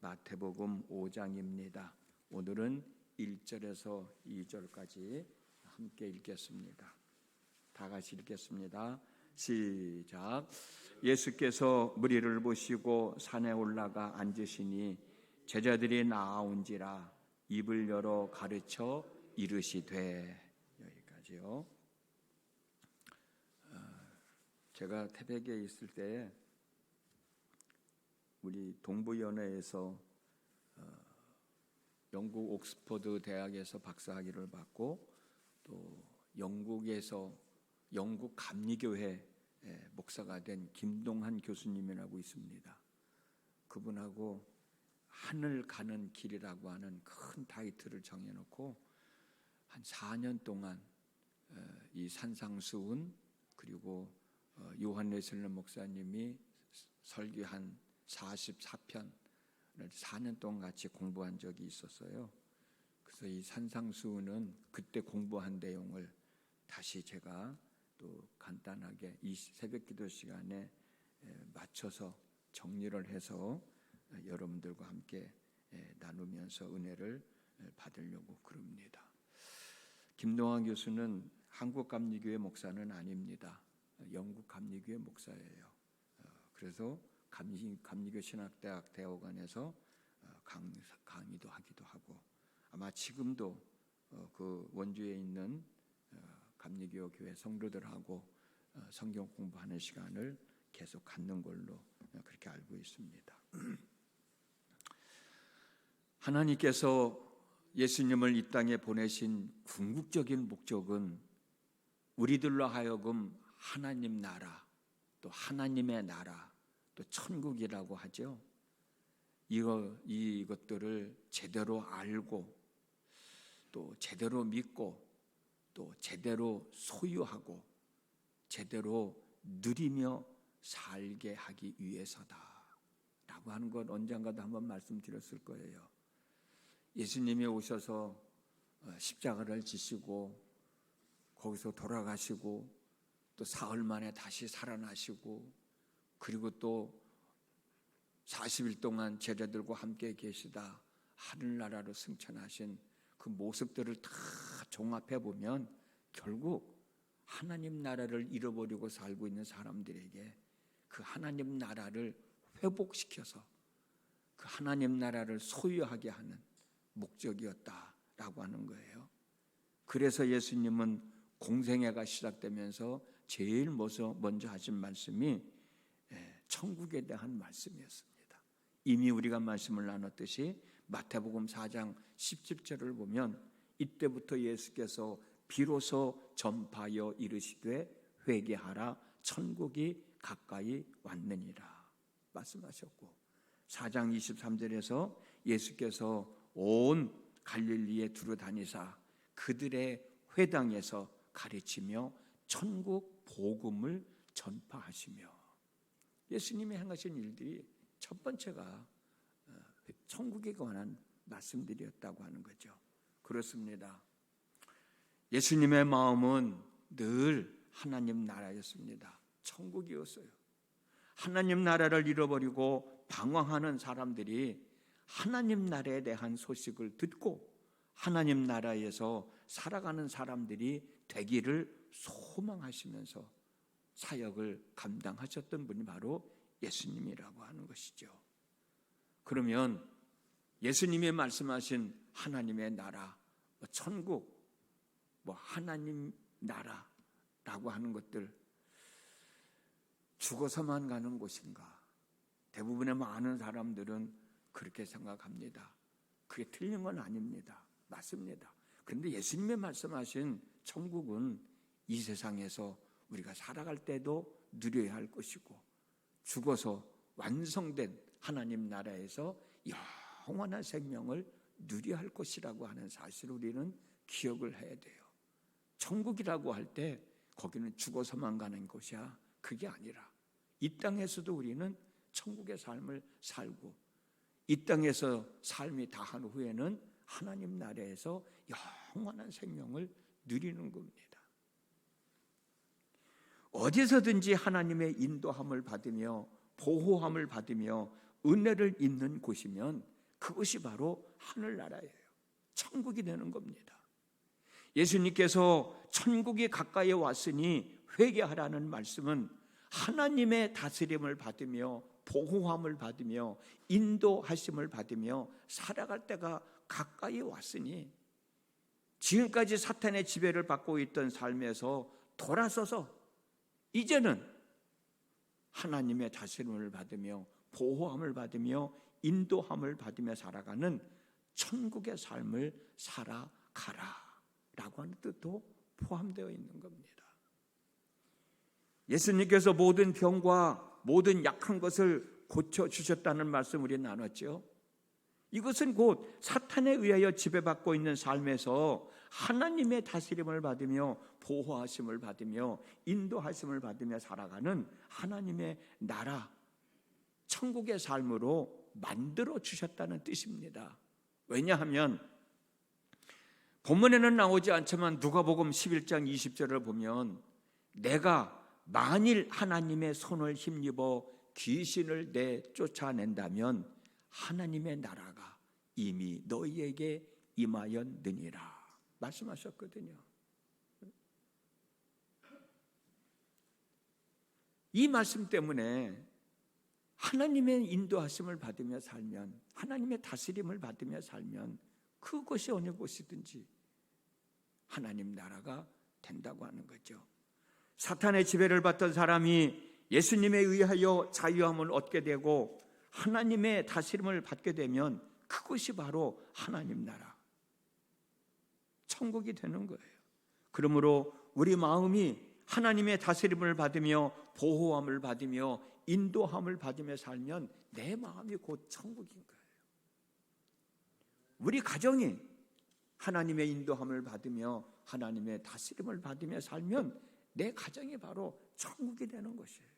마태복음 5장입니다. 오늘은 1절에서 2절까지 함께 읽겠습니다. 다 같이 읽겠습니다. 시작. 예수께서 무리를 보시고 산에 올라가 앉으시니 제자들이 나아온지라 입을 열어 가르쳐 이르시되. 여기까지요. 제가 태백에 있을 때 우리 동부연회에서 영국 옥스퍼드 대학에서 박사학위를 받고 또 영국에서 영국 감리교회 목사가 된 김동한 교수님이라고 있습니다. 그분하고 하늘 가는 길이라고 하는 큰 타이틀을 정해놓고 한 4년 동안 이 산상수훈 그리고 요한 웨슬리 목사님이 설교한 44편을 4년 동안 같이 공부한 적이 있었어요. 그래서 이 산상수훈은 그때 공부한 내용을 다시 제가 또 간단하게 이 새벽기도 시간에 맞춰서 정리를 해서 여러분들과 함께 나누면서 은혜를 받으려고 그럽니다. 김동환 교수는 한국 감리교회 목사는 아닙니다. 영국 감리교회 목사예요. 그래서 감리교 신학대학 대학원에서 강의도 하기도 하고 아마 지금도 그 원주에 있는 감리교 교회 성도들하고 성경 공부하는 시간을 계속 갖는 걸로 그렇게 알고 있습니다. 하나님께서 예수님을 이 땅에 보내신 궁극적인 목적은 우리들로 하여금 하나님 나라, 또 하나님의 나라, 또 천국이라고 하죠. 이것들을 제대로 알고 또 제대로 믿고 또 제대로 소유하고 제대로 누리며 살게 하기 위해서다라고 하는 것 언젠가도 한번 말씀드렸을 거예요. 예수님이 오셔서 십자가를 지시고 거기서 돌아가시고 또 사흘 만에 다시 살아나시고 그리고 또 40일 동안 제자들과 함께 계시다 하늘나라로 승천하신 그 모습들을 다 종합해 보면 결국 하나님 나라를 잃어버리고 살고 있는 사람들에게 그 하나님 나라를 회복시켜서 그 하나님 나라를 소유하게 하는 목적이었다라고 하는 거예요. 그래서 예수님은 공생애가 시작되면서 제일 먼저 하신 말씀이 천국에 대한 말씀이었습니다. 이미 우리가 말씀을 나눴듯이 마태복음 4장 17절을 보면 이때부터 예수께서 비로소 전파하여 이르시되 회개하라 천국이 가까이 왔느니라 말씀하셨고 4장 23절에서 예수께서 온 갈릴리에 두루 다니사 그들의 회당에서 가르치며 천국 복음을 전파하시며 예수님이 행하신 일들이 첫 번째가 천국에 관한 말씀들이었다고 하는 거죠. 그렇습니다. 예수님의 마음은 늘 하나님 나라였습니다. 천국이었어요. 하나님 나라를 잃어버리고 방황하는 사람들이 하나님 나라에 대한 소식을 듣고 하나님 나라에서 살아가는 사람들이 되기를 소망하시면서 사역을 감당하셨던 분이 바로 예수님이라고 하는 것이죠. 그러면 예수님이 말씀하신 하나님의 나라, 천국, 하나님 나라라고 하는 것들 죽어서만 가는 곳인가? 대부분의 많은 사람들은 그렇게 생각합니다. 그게 틀린 건 아닙니다. 맞습니다. 그런데 예수님이 말씀하신 천국은 이 세상에서 우리가 살아갈 때도 누려야 할 것이고 죽어서 완성된 하나님 나라에서 영원한 생명을 누려야 할 것이라고 하는 사실을 우리는 기억을 해야 돼요. 천국이라고 할 때 거기는 죽어서만 가는 곳이야. 그게 아니라 이 땅에서도 우리는 천국의 삶을 살고 이 땅에서 삶이 다한 후에는 하나님 나라에서 영원한 생명을 누리는 겁니다. 어디서든지 하나님의 인도함을 받으며 보호함을 받으며 은혜를 입는 곳이면 그것이 바로 하늘나라예요. 천국이 되는 겁니다. 예수님께서 천국이 가까이 왔으니 회개하라는 말씀은 하나님의 다스림을 받으며 보호함을 받으며 인도하심을 받으며 살아갈 때가 가까이 왔으니 지금까지 사탄의 지배를 받고 있던 삶에서 돌아서서 이제는 하나님의 다스림을 받으며 보호함을 받으며 인도함을 받으며 살아가는 천국의 삶을 살아가라 라고 하는 뜻도 포함되어 있는 겁니다. 예수님께서 모든 병과 모든 약한 것을 고쳐주셨다는 말씀 우리 나눴죠. 이것은 곧 사탄에 의하여 지배받고 있는 삶에서 하나님의 다스림을 받으며 보호하심을 받으며 인도하심을 받으며 살아가는 하나님의 나라, 천국의 삶으로 만들어 주셨다는 뜻입니다. 왜냐하면 본문에는 나오지 않지만 누가복음 11장 20절을 보면 내가 만일 하나님의 손을 힘입어 귀신을 내쫓아낸다면 하나님의 나라가 이미 너희에게 임하였느니라 말씀하셨거든요. 이 말씀 때문에 하나님의 인도하심을 받으며 살면, 하나님의 다스림을 받으며 살면 그것이 어느 곳이든지 하나님 나라가 된다고 하는 거죠. 사탄의 지배를 받던 사람이 예수님에 의하여 자유함을 얻게 되고 하나님의 다스림을 받게 되면 그것이 바로 하나님 나라, 천국이 되는 거예요. 그러므로 우리 마음이 하나님의 다스림을 받으며 보호함을 받으며 인도함을 받으며 살면 내 마음이 곧 천국인 거예요. 우리 가정이 하나님의 인도함을 받으며 하나님의 다스림을 받으며 살면 내 가정이 바로 천국이 되는 것이에요.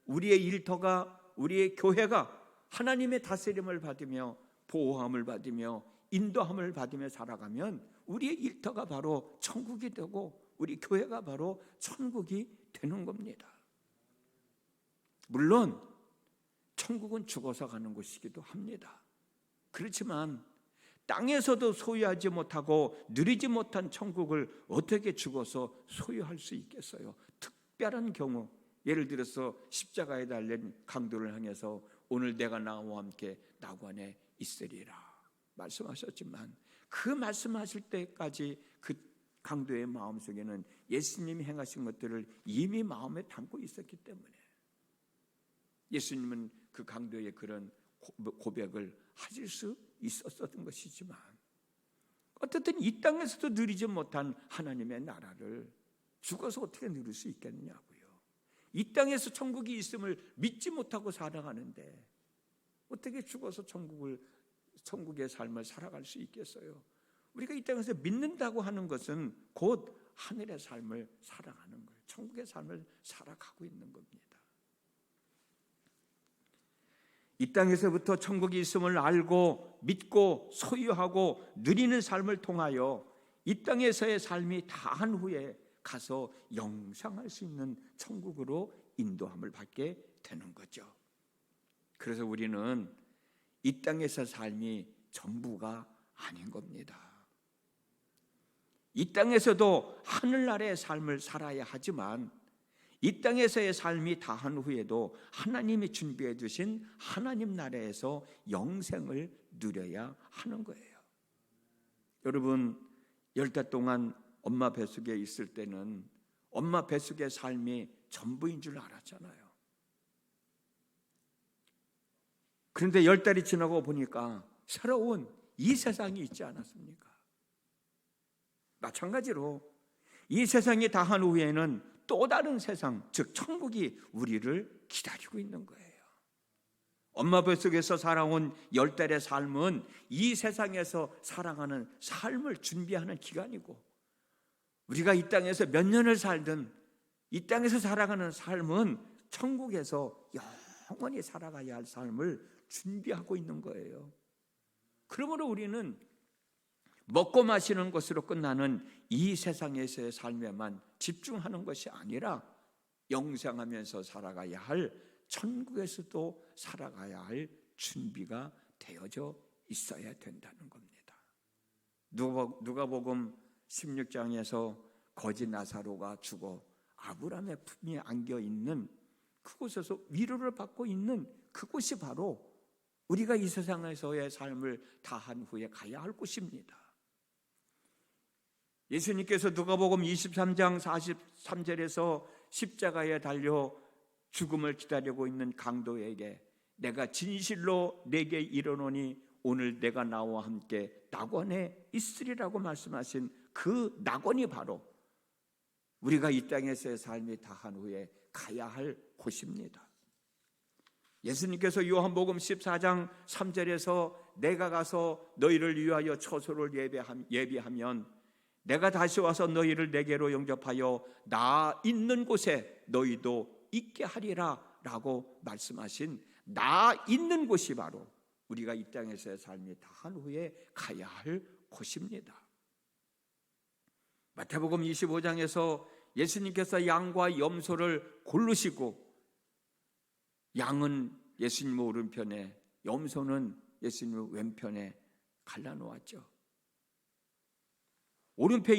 우리의 일터가, 우리의 교회가 하나님의 다스림을 받으며 보호함을 받으며 인도함을 받으며 살아가면 우리의 일터가 바로 천국이 되고 우리 교회가 바로 천국이 되는 겁니다. 물론 천국은 죽어서 가는 곳이기도 합니다. 그렇지만 땅에서도 소유하지 못하고 누리지 못한 천국을 어떻게 죽어서 소유할 수 있겠어요? 특별한 경우, 예를 들어서 십자가에 달린 강도를 향해서 오늘 내가 나와 함께 낙원에 있으리라 말씀하셨지만 그 말씀하실 때까지 그 강도의 마음속에는 예수님이 행하신 것들을 이미 마음에 담고 있었기 때문에 예수님은 그 강도의 그런 고백을 하실 수 있었던 것이지만 어쨌든 이 땅에서도 누리지 못한 하나님의 나라를 죽어서 어떻게 누릴 수 있겠느냐고요. 이 땅에서 천국이 있음을 믿지 못하고 살아가는데 어떻게 죽어서 천국의 삶을 살아갈 수 있겠어요? 우리가 이 땅에서 믿는다고 하는 것은 곧 하늘의 삶을 살아가는 거예요. 천국의 삶을 살아가고 있는 겁니다. 이 땅에서부터 천국이 있음을 알고 믿고 소유하고 누리는 삶을 통하여 이 땅에서의 삶이 다한 후에 가서 영생할 수 있는 천국으로 인도함을 받게 되는 거죠. 그래서 우리는 이 땅에서 삶이 전부가 아닌 겁니다. 이 땅에서도 하늘나라의 삶을 살아야 하지만 이 땅에서의 삶이 다한 후에도 하나님이 준비해 두신 하나님 나라에서 영생을 누려야 하는 거예요. 여러분, 10달 동안 엄마 뱃속에 있을 때는 엄마 뱃속의 삶이 전부인 줄 알았잖아요. 그런데 10달이 지나고 보니까 새로운 이 세상이 있지 않았습니까? 마찬가지로 이 세상이 다한 후에는 또 다른 세상, 즉 천국이 우리를 기다리고 있는 거예요. 엄마 뱃속에서 살아온 10달의 삶은 이 세상에서 살아가는 삶을 준비하는 기간이고 우리가 이 땅에서 몇 년을 살든 이 땅에서 살아가는 삶은 천국에서 영원히 살아가야 할 삶을 준비하고 있는 거예요. 그러므로 우리는 먹고 마시는 것으로 끝나는 이 세상에서의 삶에만 집중하는 것이 아니라 영생하면서 살아가야 할 천국에서도 살아가야 할 준비가 되어져 있어야 된다는 겁니다. 누가복음 16장에서 거지 나사로가 죽어 아브라함의 품에 안겨 있는 그곳에서 위로를 받고 있는 그곳이 바로 우리가 이 세상에서의 삶을 다한 후에 가야 할 곳입니다. 예수님께서 누가복음 23장 43절에서 십자가에 달려 죽음을 기다리고 있는 강도에게 내가 진실로 내게 이르노니 오늘 내가 나와 함께 낙원에 있으리라고 말씀하신 그 낙원이 바로 우리가 이 땅에서의 삶이 다한 후에 가야 할 곳입니다. 예수님께서 요한복음 14장 3절에서 내가 가서 너희를 위하여 처소를 예비하면 내가 다시 와서 너희를 내게로 영접하여 나 있는 곳에 너희도 있게 하리라 라고 말씀하신 나 있는 곳이 바로 우리가 이 땅에서의 삶이 다한 후에 가야 할 곳입니다. 마태복음 25장에서 예수님께서 양과 염소를 고르시고 양은 예수님 오른편에 염소는 예수님 왼편에 갈라놓았죠. 오른편에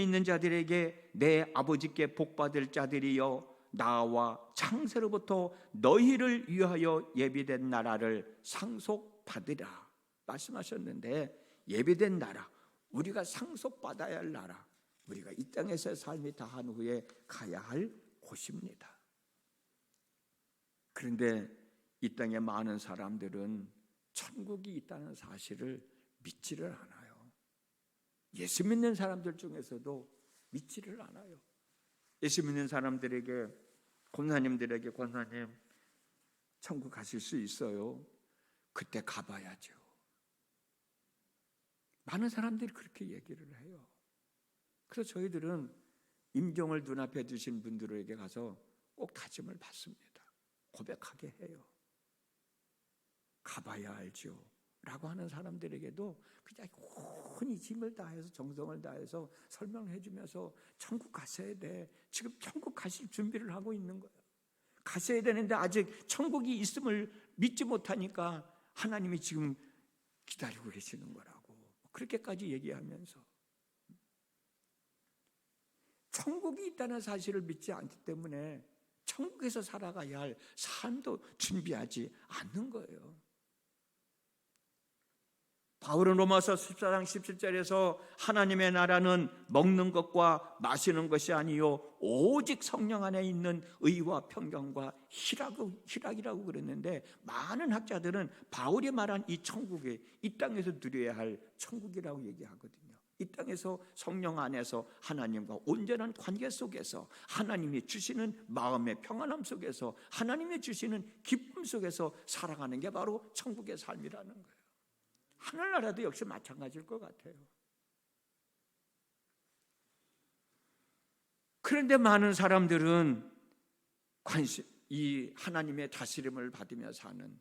있는 자들에게 내 아버지께 복받을 자들이여 나와 창세로부터 너희를 위하여 예비된 나라를 상속받으라 말씀하셨는데, 예비된 나라, 우리가 상속받아야 할 나라, 우리가 이 땅에서의 삶이 다한 후에 가야 할 곳입니다. 그런데 이 땅에 많은 사람들은 천국이 있다는 사실을 믿지를 않아요. 예수 믿는 사람들 중에서도 믿지를 않아요. 예수 믿는 사람들에게, 권사님들에게 권사님 천국 가실 수 있어요? 그때 가봐야죠. 많은 사람들이 그렇게 얘기를 해요. 그래서 저희들은 임종을 눈앞에 두신 분들에게 가서 꼭 다짐을 받습니다. 고백하게 해요. 가봐야 알죠 라고 하는 사람들에게도 그냥 혼이 힘을 다해서 정성을 다해서 설명해 주면서 천국 가셔야 돼, 지금 천국 가실 준비를 하고 있는 거예요. 가셔야 되는데 아직 천국이 있음을 믿지 못하니까 하나님이 지금 기다리고 계시는 거라고 그렇게까지 얘기하면서, 천국이 있다는 사실을 믿지 않기 때문에 천국에서 살아가야 할 삶도 준비하지 않는 거예요. 바울은 로마서 14장 17절에서 하나님의 나라는 먹는 것과 마시는 것이 아니요 오직 성령 안에 있는 의와 평강과 희락이라고 그랬는데, 많은 학자들은 바울이 말한 이 천국이 이 땅에서 누려야 할 천국이라고 얘기하거든요. 이 땅에서 성령 안에서 하나님과 온전한 관계 속에서 하나님이 주시는 마음의 평안함 속에서 하나님이 주시는 기쁨 속에서 살아가는 게 바로 천국의 삶이라는 거예요. 하늘나라도 역시 마찬가지일 것 같아요. 그런데 많은 사람들은 이 하나님의 다스림을 받으며 사는,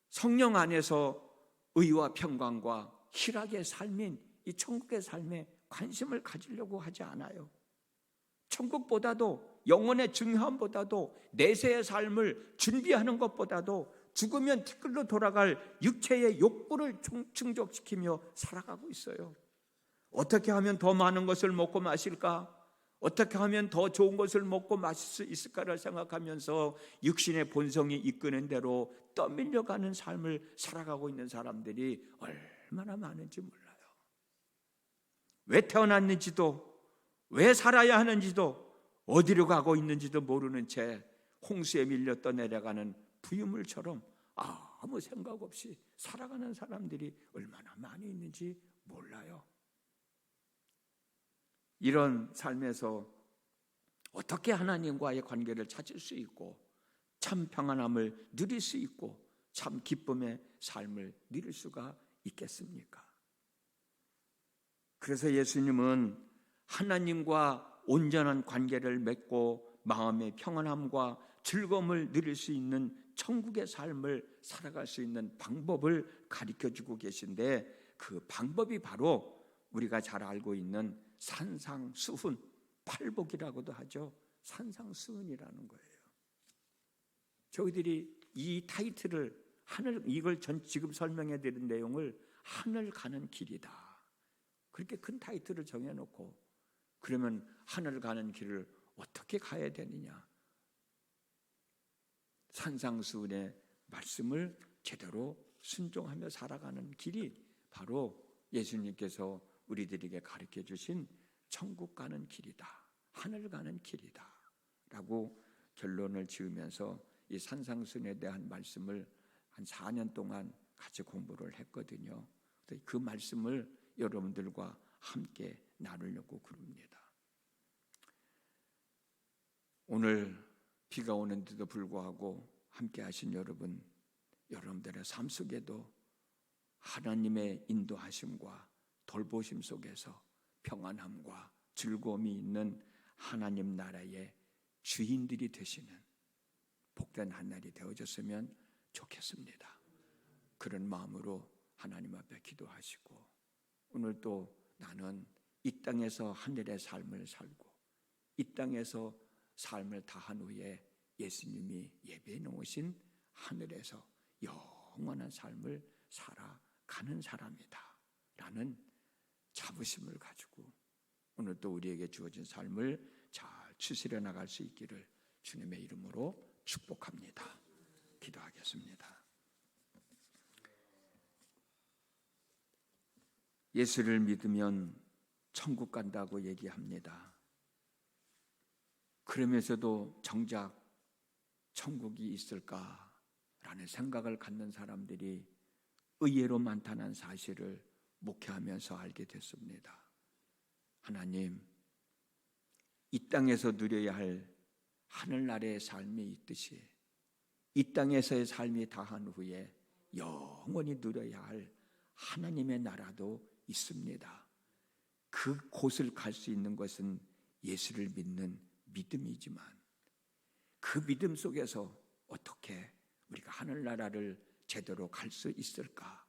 성령 안에서 의와 평강과 희락의 삶인 이 천국의 삶에 관심을 가지려고 하지 않아요. 천국보다도, 영혼의 중요함보다도, 내세의 삶을 준비하는 것보다도 죽으면 티끌로 돌아갈 육체의 욕구를 충족시키며 살아가고 있어요. 어떻게 하면 더 많은 것을 먹고 마실까? 어떻게 하면 더 좋은 것을 먹고 마실 수 있을까를 생각하면서 육신의 본성이 이끄는 대로 떠밀려가는 삶을 살아가고 있는 사람들이 얼마나 많은지 몰라요. 왜 태어났는지도, 왜 살아야 하는지도, 어디로 가고 있는지도 모르는 채 홍수에 밀려 떠내려가는 부유물처럼 아무 생각 없이 살아가는 사람들이 얼마나 많이 있는지 몰라요. 이런 삶에서 어떻게 하나님과의 관계를 찾을 수 있고 참 평안함을 누릴 수 있고 참 기쁨의 삶을 누릴 수가 있겠습니까? 그래서 예수님은 하나님과 온전한 관계를 맺고 마음의 평안함과 즐거움을 누릴 수 있는 천국의 삶을 살아갈 수 있는 방법을 가르쳐주고 계신데, 그 방법이 바로 우리가 잘 알고 있는 산상수훈, 팔복이라고도 하죠. 산상수훈이라는 거예요. 저희들이 이 타이틀을 이걸 지금 설명해 드린 내용을 하늘 가는 길이다, 그렇게 큰 타이틀을 정해놓고, 그러면 하늘 가는 길을 어떻게 가야 되느냐? 산상수훈의 말씀을 제대로 순종하며 살아가는 길이 바로 예수님께서 우리들에게 가르쳐 주신 천국 가는 길이다, 하늘 가는 길이다 라고 결론을 지으면서 이 산상수훈에 대한 말씀을 한 4년 동안 같이 공부를 했거든요. 그 말씀을 여러분들과 함께 나누려고 그럽니다. 오늘 비가 오는데도 불구하고 함께 하신 여러분들의 삶 속에도 하나님의 인도하심과 돌보심 속에서 평안함과 즐거움이 있는 하나님 나라의 주인들이 되시는 복된 한 날이 되어졌으면 좋겠습니다. 그런 마음으로 하나님 앞에 기도하시고, 오늘 또 나는 이 땅에서 하늘의 삶을 살고 이 땅에서 삶을 다한 후에 예수님이 예배해 놓으신 하늘에서 영원한 삶을 살아가는 사람이다 라는 자부심을 가지고 오늘 또 우리에게 주어진 삶을 잘 추스려 나갈 수 있기를 주님의 이름으로 축복합니다. 기도하겠습니다. 예수를 믿으면 천국 간다고 얘기합니다. 그러면서도 정작 천국이 있을까라는 생각을 갖는 사람들이 의외로 많다는 사실을 목회하면서 알게 됐습니다. 하나님, 이 땅에서 누려야 할 하늘나라의 삶이 있듯이 이 땅에서의 삶이 다한 후에 영원히 누려야 할 하나님의 나라도 있습니다. 그 곳을 갈 수 있는 것은 예수를 믿는 믿음이지만, 그 믿음 속에서 어떻게 우리가 하늘나라를 제대로 갈 수 있을까?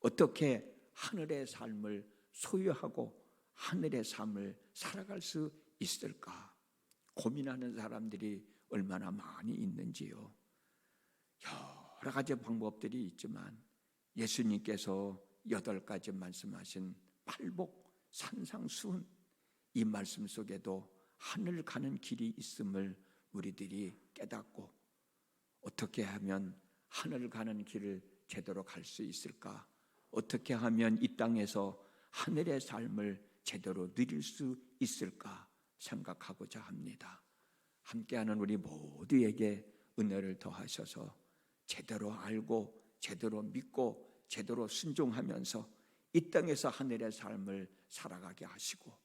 어떻게 하늘의 삶을 소유하고 하늘의 삶을 살아갈 수 있을까? 고민하는 사람들이 얼마나 많이 있는지요. 여러 가지 방법들이 있지만 예수님께서 8가지 말씀하신 팔복, 산상수훈, 이 말씀 속에도 하늘 가는 길이 있음을 우리들이 깨닫고, 어떻게 하면 하늘 가는 길을 제대로 갈 수 있을까? 어떻게 하면 이 땅에서 하늘의 삶을 제대로 누릴 수 있을까 생각하고자 합니다. 함께하는 우리 모두에게 은혜를 더하셔서 제대로 알고 제대로 믿고 제대로 순종하면서 이 땅에서 하늘의 삶을 살아가게 하시고,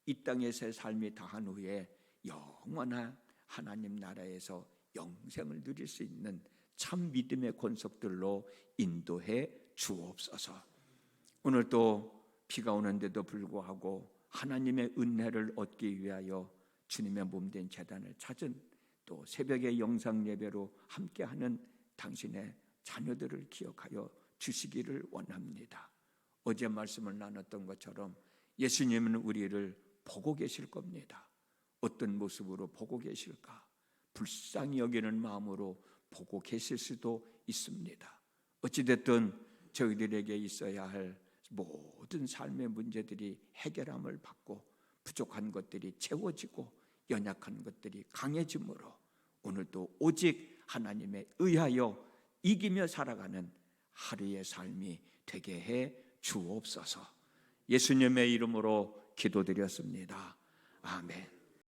이 땅에서의 삶이 다한 후에 영원한 하나님 나라에서 영생을 누릴 수 있는 참 믿음의 권속들로 인도해 주옵소서. 오늘 또 비가 오는데도 불구하고 하나님의 은혜를 얻기 위하여 주님의 몸된 제단을 찾은, 또 새벽의 영상 예배로 함께하는 당신의 자녀들을 기억하여 주시기를 원합니다. 어제 말씀을 나눴던 것처럼 예수님은 우리를 보고 계실 겁니다. 어떤 모습으로 보고 계실까? 불쌍히 여기는 마음으로 보고 계실 수도 있습니다. 어찌됐든 저희들에게 있어야 할 모든 삶의 문제들이 해결함을 받고, 부족한 것들이 채워지고 연약한 것들이 강해짐으로 오늘도 오직 하나님에 의하여 이기며 살아가는 하루의 삶이 되게 해 주옵소서. 예수님의 이름으로 기도드렸습니다. 아멘.